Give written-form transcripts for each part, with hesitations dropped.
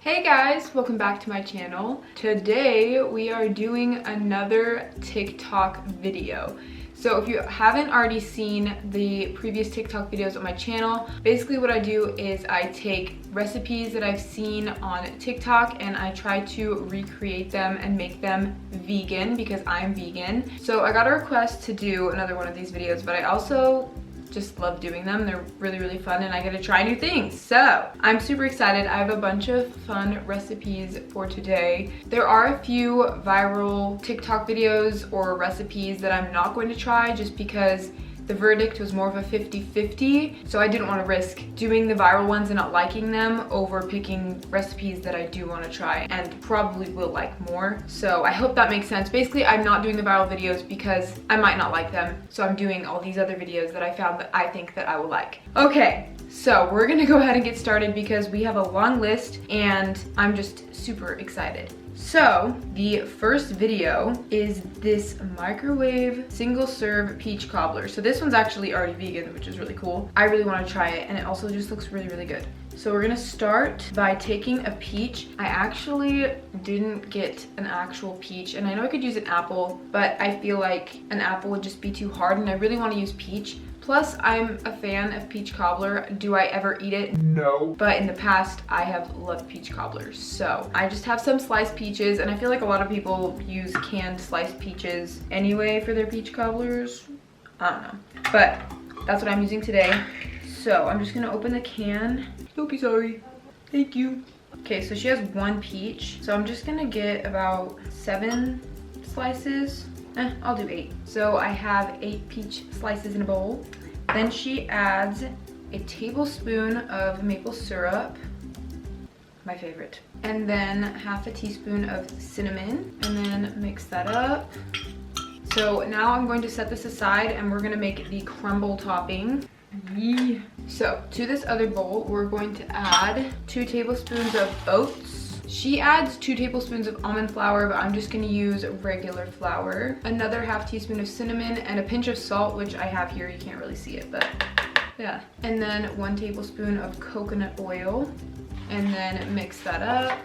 Hey guys, welcome back to my channel. Today we are doing another TikTok video. So if you haven't already seen the previous TikTok videos on my channel, basically what I do is I take recipes that I've seen on TikTok and I try to recreate them and make them vegan because I'm vegan. So I got a request to do another one of these videos, but I also just love doing them. They're really fun and I get to try new things. So I'm super excited. I have a bunch of fun recipes for today. There are a few viral TikTok videos or recipes that I'm not going to try just because the verdict was more of a 50-50. So I didn't want to risk doing the viral ones and not liking them over picking recipes that I do want to try and probably will like more. So I hope that makes sense. Basically, I'm not doing the viral videos because I might not like them. So I'm doing all these other videos that I found that I think that I will like. Okay, so we're gonna go ahead and get started because we have a long list and I'm just super excited. So the first video is this microwave single serve peach cobbler. So this one's actually already vegan, which is really cool. I really want to try it and it also just looks really good. So we're gonna start by taking a peach. I actually didn't get an actual peach and I know I could use an apple, but I feel like an apple would just be too hard and I really want to use peach. Plus, I'm a fan of peach cobbler. Do I ever eat it? No. But in the past, I have loved peach cobblers. So I just have some sliced peaches and I feel like a lot of people use canned sliced peaches anyway for their peach cobblers. I don't know. But that's what I'm using today. So I'm just gonna open the can. Don't be sorry. Thank you. Okay, so she has one peach. So I'm just gonna get about 7 slices. I'll do 8. So I have 8 peach slices in a bowl. Then she adds a tablespoon of maple syrup, my favorite. And then half a teaspoon of cinnamon, and then mix that up. So now I'm going to set this aside and we're gonna make the crumble topping. Yeah. So to this other bowl, we're going to add 2 tablespoons of oats. She adds 2 tablespoons of almond flour, but I'm just gonna use regular flour. Another half teaspoon of cinnamon and a pinch of salt, which I have here. You can't really see it, but yeah. And then 1 tablespoon of coconut oil, and then mix that up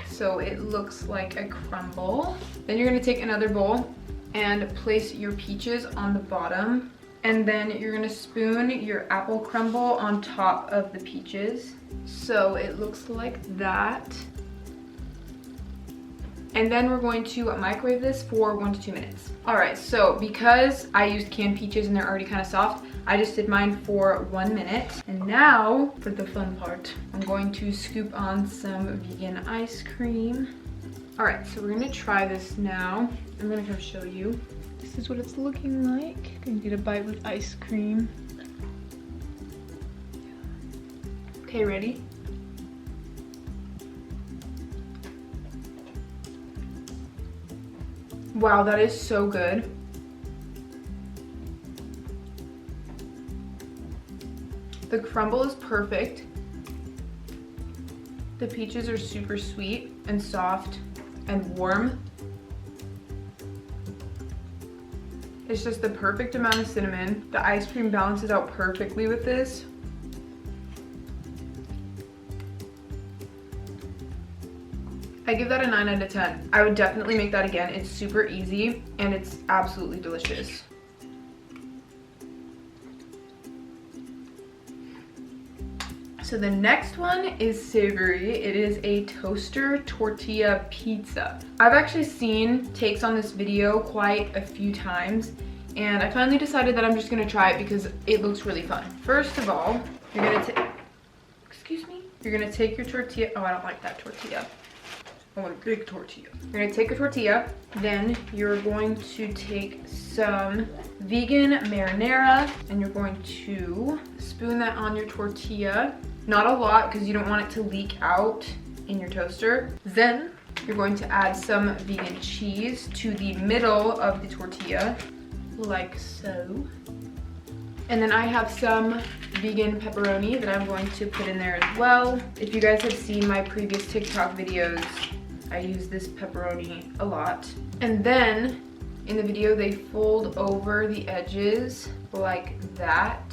so it looks like a crumble. Then you're gonna take another bowl and place your peaches on the bottom. And then you're gonna spoon your apple crumble on top of the peaches. So it looks like that. And then we're going to microwave this for 1 to 2 minutes. All right, so because I used canned peaches and they're already kind of soft, I just did mine for 1 minute. And now for the fun part, I'm going to scoop on some vegan ice cream. All right, so we're gonna try this now. I'm gonna come show you. This is what it's looking like. Gonna get a bite with ice cream. Okay, ready? Wow, that is so good. The crumble is perfect. The peaches are super sweet and soft and warm. It's just the perfect amount of cinnamon. The ice cream balances out perfectly with this. I give that a 9 out of 10. I would definitely make that again. It's super easy and it's absolutely delicious. So the next one is savory. It is a toaster tortilla pizza. I've actually seen takes on this video quite a few times and I finally decided that I'm just gonna try it because it looks really fun. First of all, you're gonna take, excuse me? You're gonna take your tortilla, oh I don't like that tortilla. I want a big tortilla. You're gonna take a tortilla, then you're going to take some vegan marinara and you're going to spoon that on your tortilla. Not a lot because you don't want it to leak out in your toaster. Then you're going to add some vegan cheese to the middle of the tortilla, like so. And then I have some vegan pepperoni that I'm going to put in there as well. If you guys have seen my previous TikTok videos, I use this pepperoni a lot. And then in the video, they fold over the edges like that.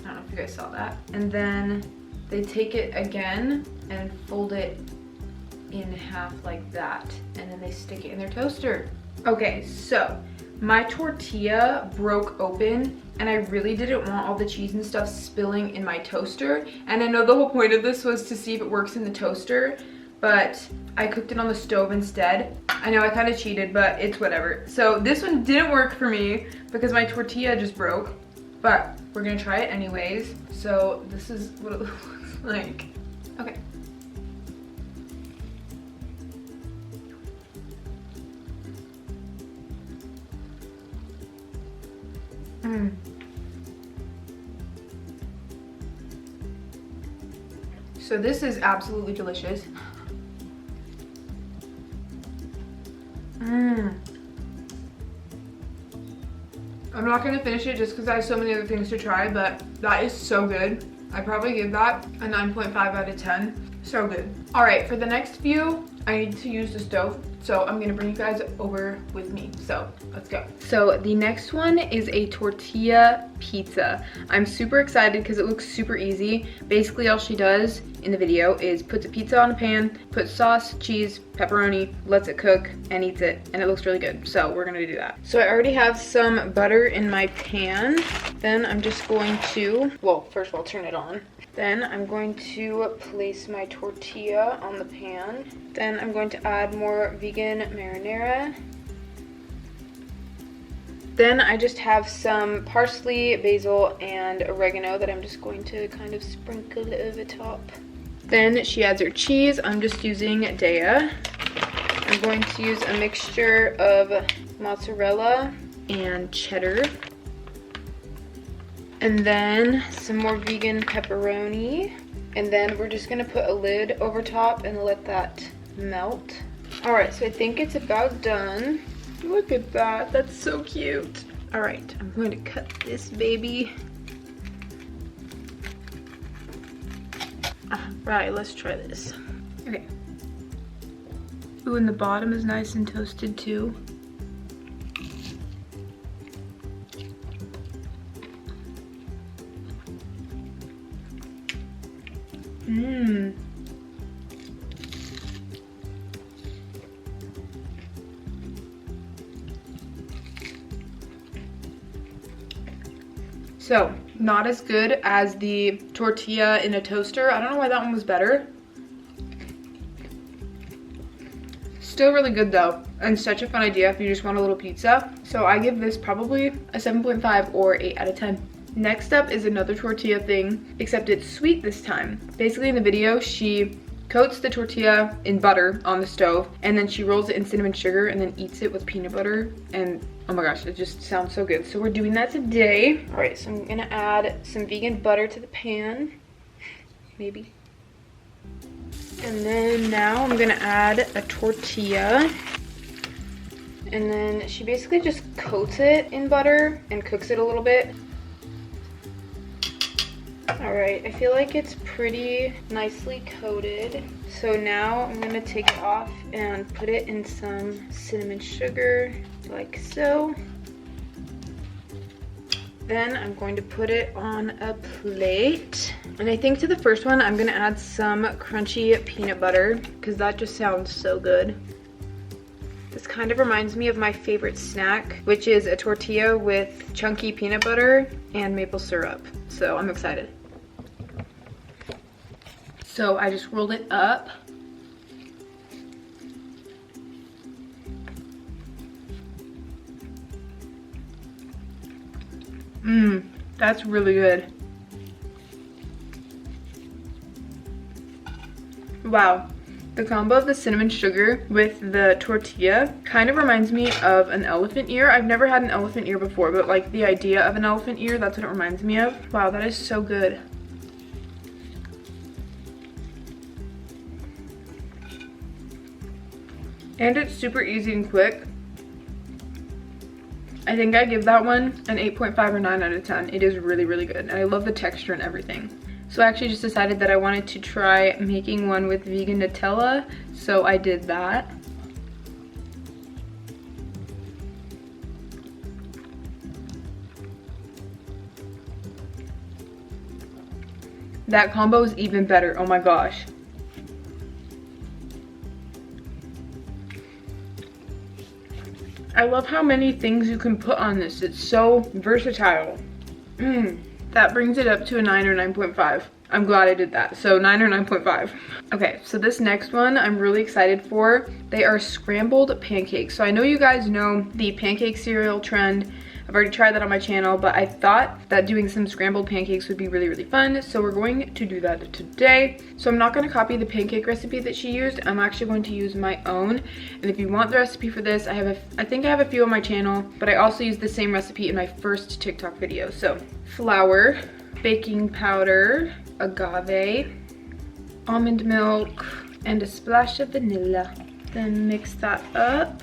I don't know if you guys saw that. And then they take it again and fold it in half like that, and then they stick it in their toaster. Okay, so my tortilla broke open and I really didn't want all the cheese and stuff spilling in my toaster. And I know the whole point of this was to see if it works in the toaster, but I cooked it on the stove instead. I know I kind of cheated, but it's whatever. So this one didn't work for me because my tortilla just broke, but we're gonna try it anyways. So this is what it looks like. Okay. So this is absolutely delicious. I'm not gonna finish it just because I have so many other things to try, but that is so good. I probably give that a 9.5 out of 10. So good. All right, for the next few, I need to use the stove. So I'm gonna bring you guys over with me. So let's go. So the next one is a tortilla pizza. I'm super excited because it looks super easy. Basically all she does in the video is puts a pizza on a pan, puts sauce, cheese, pepperoni, lets it cook, and eats it. And it looks really good. So we're gonna do that. So I already have some butter in my pan. Then I'm just going to, well, first of all, turn it on. Then I'm going to place my tortilla on the pan. Then I'm going to add more vegan marinara. Then I just have some parsley, basil, and oregano that I'm just going to kind of sprinkle over top. Then she adds her cheese. I'm just using Daya. I'm going to use a mixture of mozzarella and cheddar. And then some more vegan pepperoni. And then we're just gonna put a lid over top and let that melt. All right, so I think it's about done. Look at that, that's so cute. All right, I'm going to cut this baby. All right, let's try this. Okay. Ooh, and the bottom is nice and toasted too. So, not as good as the tortilla in a toaster. I don't know why that one was better. Still really good though, and such a fun idea if you just want a little pizza. So I give this probably a 7.5 or 8 out of 10. Next up is another tortilla thing, except it's sweet this time. Basically in the video, she coats the tortilla in butter on the stove, and then she rolls it in cinnamon sugar and then eats it with peanut butter, and oh my gosh, it just sounds so good. So we're doing that today. All right, so I'm gonna add some vegan butter to the pan, maybe. And then now I'm gonna add a tortilla. And then she basically just coats it in butter and cooks it a little bit. All right, I feel like it's pretty nicely coated. So now I'm gonna take it off and put it in some cinnamon sugar, like so. Then I'm going to put it on a plate. And I think to the first one, I'm gonna add some crunchy peanut butter because that just sounds so good. This kind of reminds me of my favorite snack, which is a tortilla with chunky peanut butter and maple syrup. So I'm excited. So I just rolled it up. That's really good. Wow. The combo of the cinnamon sugar with the tortilla kind of reminds me of an elephant ear. I've never had an elephant ear before, but like the idea of an elephant ear, that's what it reminds me of. Wow, that is so good. And it's super easy and quick. I think I give that one an 8.5 or 9 out of 10. It is really, really good. And I love the texture and everything. So I actually just decided that I wanted to try making one with vegan Nutella. So I did that. that combo is even better. Oh my gosh. I love how many things you can put on this. It's so versatile. That brings it up to a 9 or 9.5. I'm glad I did that. So 9 or 9.5. Okay, so this next one I'm really excited for. They are scrambled pancakes. So I know you guys know the pancake cereal trend. I've already tried that on my channel, but I thought that doing some scrambled pancakes would be really, really fun. So we're going to do that today. So I'm not going to copy the pancake recipe that she used. I'm actually going to use my own. And if you want the recipe for this, I think I have a few on my channel, but I also used the same recipe in my first TikTok video. So flour, baking powder, agave, almond milk, and a splash of vanilla. Then mix that up.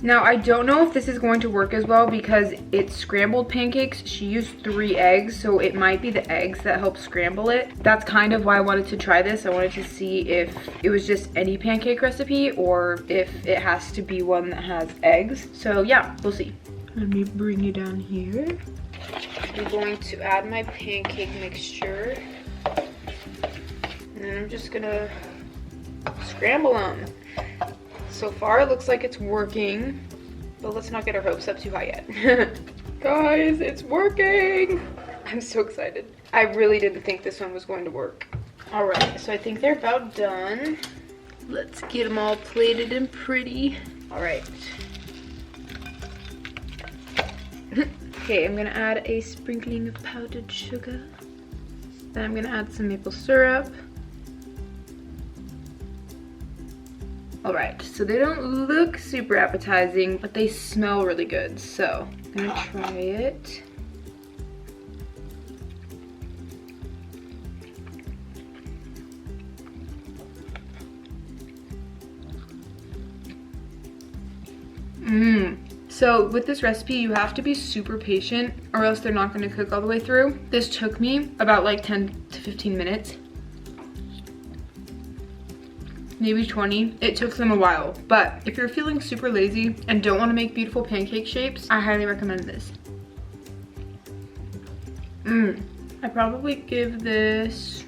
Now, I don't know if this is going to work as well because it's scrambled pancakes. She used 3 eggs, so it might be the eggs that help scramble it. That's kind of why I wanted to try this. I wanted to see if it was just any pancake recipe or if it has to be one that has eggs. So yeah, we'll see. Let me bring you down here. I'm going to add my pancake mixture. And then I'm just gonna scramble them. So far, it looks like it's working, but let's not get our hopes up too high yet. Guys, it's working! I'm so excited. I really didn't think this one was going to work. All right, so I think they're about done. Let's get them all plated and pretty. All right. Okay, I'm gonna add a sprinkling of powdered sugar. Then I'm gonna add some maple syrup. All right, so they don't look super appetizing, but they smell really good. So I'm gonna try it. So with this recipe, you have to be super patient or else they're not gonna cook all the way through. This took me about like 10 to 15 minutes. Maybe 20. It took them a while, but if you're feeling super lazy and don't want to make beautiful pancake shapes, I highly recommend this. I probably give this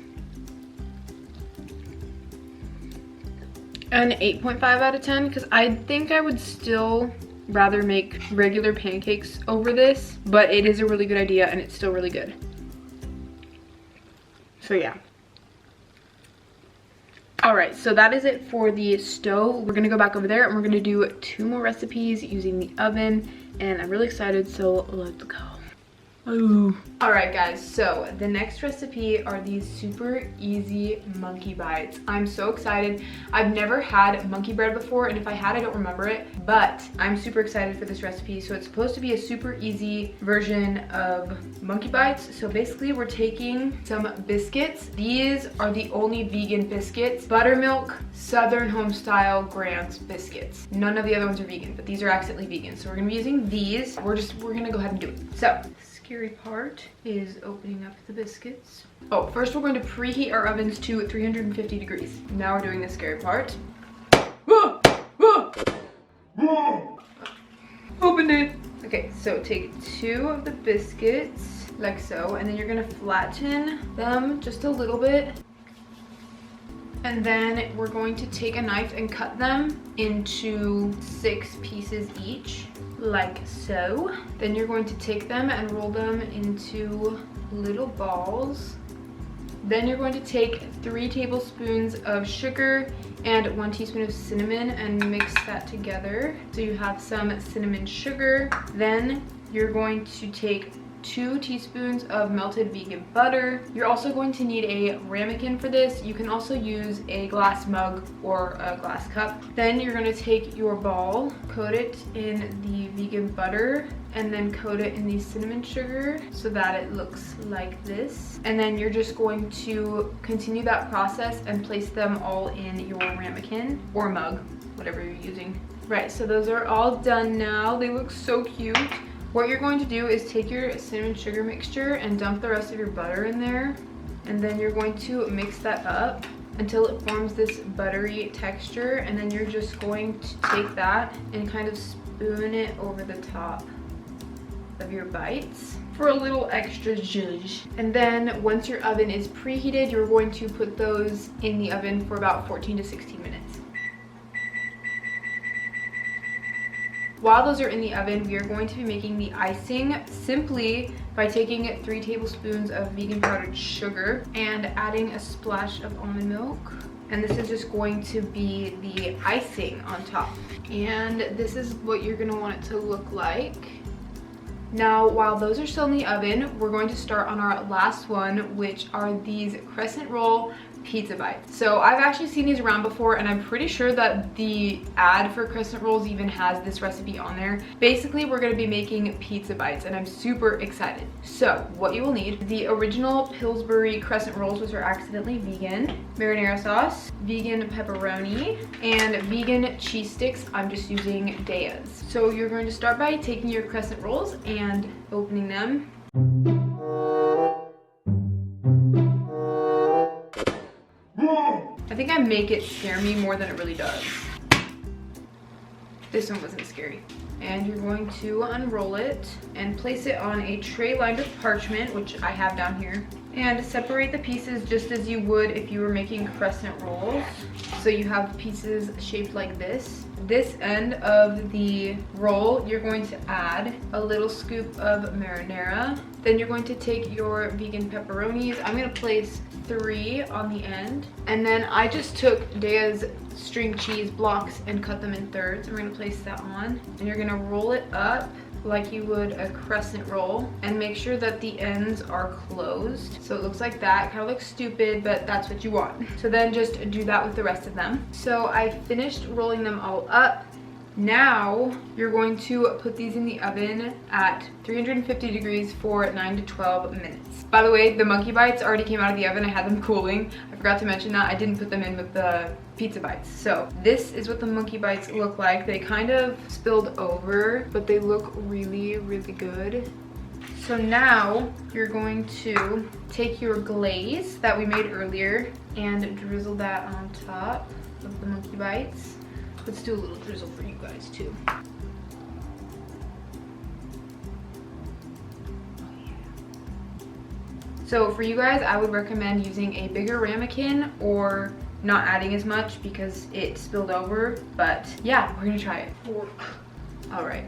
an 8.5 out of 10 because I think I would still rather make regular pancakes over this, but it is a really good idea and it's still really good. So yeah. All right, so that is it for the stove. We're gonna go back over there and we're gonna do 2 more recipes using the oven, and I'm really excited, so let's go. Ooh. All right, guys, so the next recipe are these super easy monkey bites. I'm so excited. I've never had monkey bread before, and if I had, I don't remember it, but I'm super excited for this recipe. So it's supposed to be a super easy version of monkey bites. So basically we're taking some biscuits. These are the only vegan biscuits. Buttermilk Southern Home Style Grants biscuits. None of the other ones are vegan, but these are accidentally vegan. So we're gonna be using these. We're gonna go ahead and do it. So scary part is opening up the biscuits. Oh, first we're going to preheat our ovens to 350 degrees. Now we're doing the scary part. Open it. Okay, so take 2 of the biscuits, like so, and then you're gonna flatten them just a little bit. And then we're going to take a knife and cut them into 6 pieces each, like so. Then you're going to take them and roll them into little balls. Then you're going to take 3 tablespoons of sugar and 1 teaspoon of cinnamon and mix that together. So you have some cinnamon sugar. Then you're going to take 2 teaspoons of melted vegan butter. You're also going to need a ramekin for this. You can also use a glass mug or a glass cup. Then you're going to take your ball, coat it in the vegan butter, and then coat it in the cinnamon sugar so that it looks like this. And then you're just going to continue that process and place them all in your ramekin or mug, whatever you're using. Right, so those are all done now. They look so cute. What you're going to do is take your cinnamon sugar mixture and dump the rest of your butter in there. And then you're going to mix that up until it forms this buttery texture. And then you're just going to take that and kind of spoon it over the top of your bites. for a little extra zhuzh. And then once your oven is preheated, you're going to put those in the oven for about 14 to 16 minutes. While those are in the oven, we are going to be making the icing simply by taking 3 tablespoons of vegan powdered sugar and adding a splash of almond milk. And this is just going to be the icing on top. And this is what you're gonna want it to look like. Now, while those are still in the oven, we're going to start on our last one, which are these crescent roll pizza bites. So I've actually seen these around before, and I'm pretty sure that the ad for crescent rolls even has this recipe on there. Basically, we're going to be making pizza bites, and I'm super excited. So what you will need: the original Pillsbury crescent rolls, which are accidentally vegan, marinara sauce, vegan pepperoni, and vegan cheese sticks. I'm just using Daya's. So you're going to start by taking your crescent rolls and opening them. I think I make it scare me more than it really does. This one wasn't scary. And you're going to unroll it and place it on a tray lined with parchment, which I have down here. And separate the pieces just as you would if you were making crescent rolls. So you have pieces shaped like this. This end of the roll, you're going to add a little scoop of marinara. Then you're going to take your vegan pepperonis. I'm gonna place 3 on the end. And then I just took Daya's string cheese blocks and cut them in thirds. I'm gonna place that on. And you're gonna roll it up like you would a crescent roll, and make sure that the ends are closed. So it looks like that. It kind of looks stupid, but that's what you want. So then just do that with the rest of them. So I finished rolling them all up. Now you're going to put these in the oven at 350 degrees for 9 to 12 minutes. By the way, the monkey bites already came out of the oven. I had them cooling. I forgot to mention that. I didn't put them in with the pizza bites. So this is what the monkey bites look like. They kind of spilled over, but they look really, really good. So now you're going to take your glaze that we made earlier and drizzle that on top of the monkey bites. Let's do a little drizzle for you guys too. Oh, yeah. So for you guys, I would recommend using a bigger ramekin or not adding as much because it spilled over. But yeah, we're gonna try it. All right,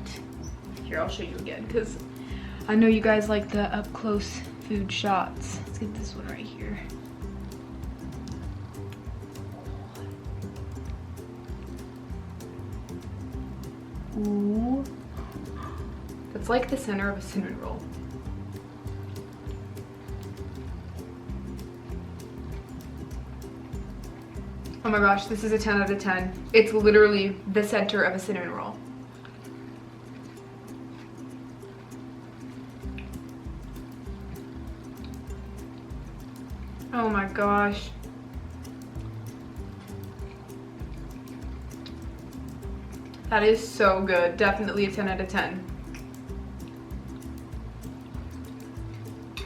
here, I'll show you again because I know you guys like the up close food shots. Let's get this one right here. Ooh, that's like the center of a cinnamon roll. Oh my gosh, this is a 10 out of 10. It's literally the center of a cinnamon roll. Oh my gosh. That is so good. Definitely a 10 out of 10.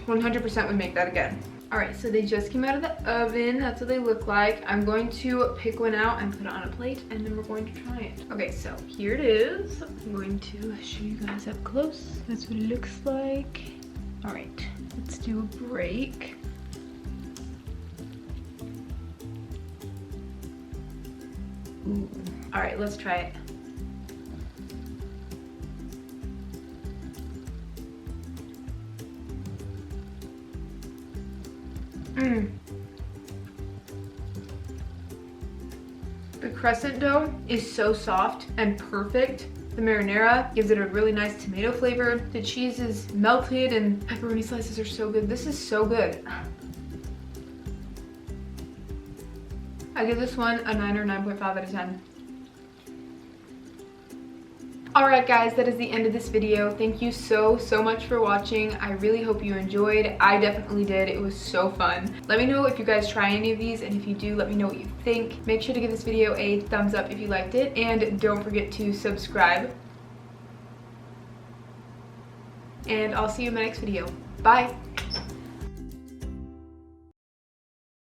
100% would make that again. All right, so they just came out of the oven. That's what they look like. I'm going to pick one out and put it on a plate, and then we're going to try it. Okay, so here it is. I'm going to show you guys up close. That's what it looks like. All right, let's do a break. Ooh. All right, let's try it. The crescent dough is so soft and perfect. The marinara gives it a really nice tomato flavor. The cheese is melted and pepperoni slices are so good. This is so good. I give this one a 9 or 9.5 out of 10. Alright guys, that is the end of this video. Thank you so much for watching. I really hope you enjoyed. I definitely did. It was so fun. Let me know if you guys try any of these, and if you do, let me know what you think. Make sure to give this video a thumbs up if you liked it, and don't forget to subscribe. And I'll see you in my next video. Bye!